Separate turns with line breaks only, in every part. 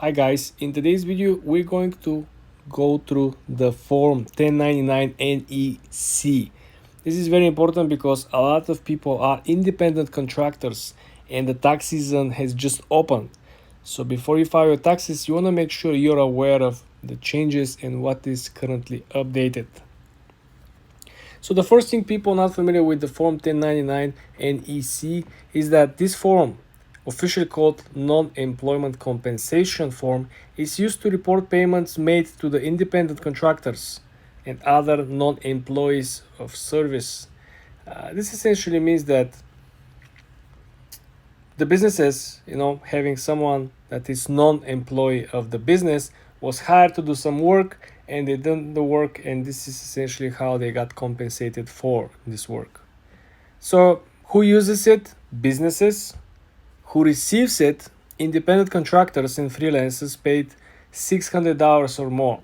Hi guys, in today's video we're going to go through the form 1099 NEC. This is very important because a lot of people are independent contractors and the tax season has just opened. So before you file your taxes, you want to make sure you're aware of the changes and what is currently updated. So the first thing people not familiar with the form 1099 NEC is that this form, officially called non-employment compensation form, is used to report payments made to the independent contractors and other non-employees of service. This essentially means that the businesses, having someone that is non-employee of the business was hired to do some work and they done the work, and this is essentially how they got compensated for this work. So who uses it? Businesses. Who receives it? Independent contractors and freelancers paid $600 or more.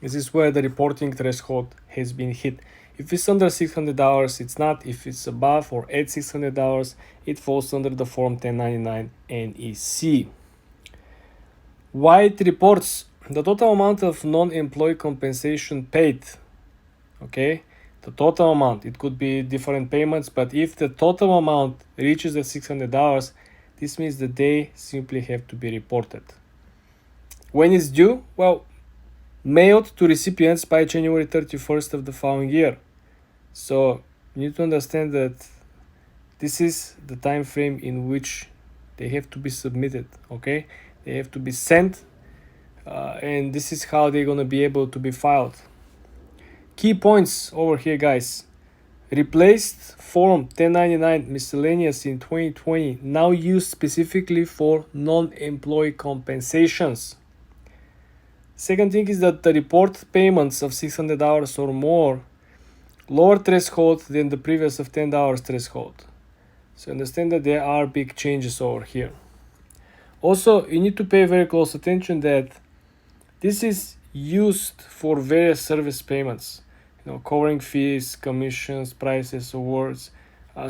This is where the reporting threshold has been hit. If it's under $600, it's not. If it's above or at $600, it falls under the form 1099 NEC. Why it reports the total amount of non-employee compensation paid. Okay, the total amount. It could be different payments, but if the total amount reaches the $600, this means that they simply have to be reported. When it's due? Well, mailed to recipients by January 31st of the following year. So you need to understand that this is the time frame in which they have to be submitted. Okay, they have to be sent, and this is how they're gonna be able to be filed. Key points over here, guys. Replaced form 1099 miscellaneous in 2020, now used specifically for non-employee compensations. Second thing is that the report payments of $600 or more, lower threshold than the previous of $10 threshold. So understand that there are big changes over here. Also, you need to pay very close attention that this is used for various service payments, covering fees, commissions, prices, awards.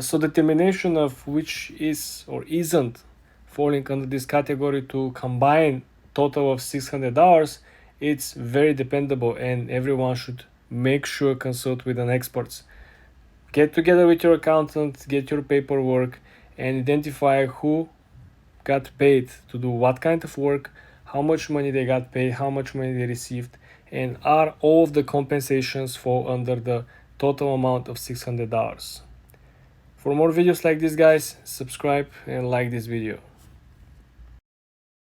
So determination of which is or isn't falling under this category to combine total of $600, it's very dependable, and everyone should make sure consult with an expert. Get together with your accountant, get your paperwork, and identify who got paid to do what kind of work, how much money they got paid, how much money they received, and are all of the compensations fall under the total amount of $600. For more videos like this, guys, subscribe and like this video.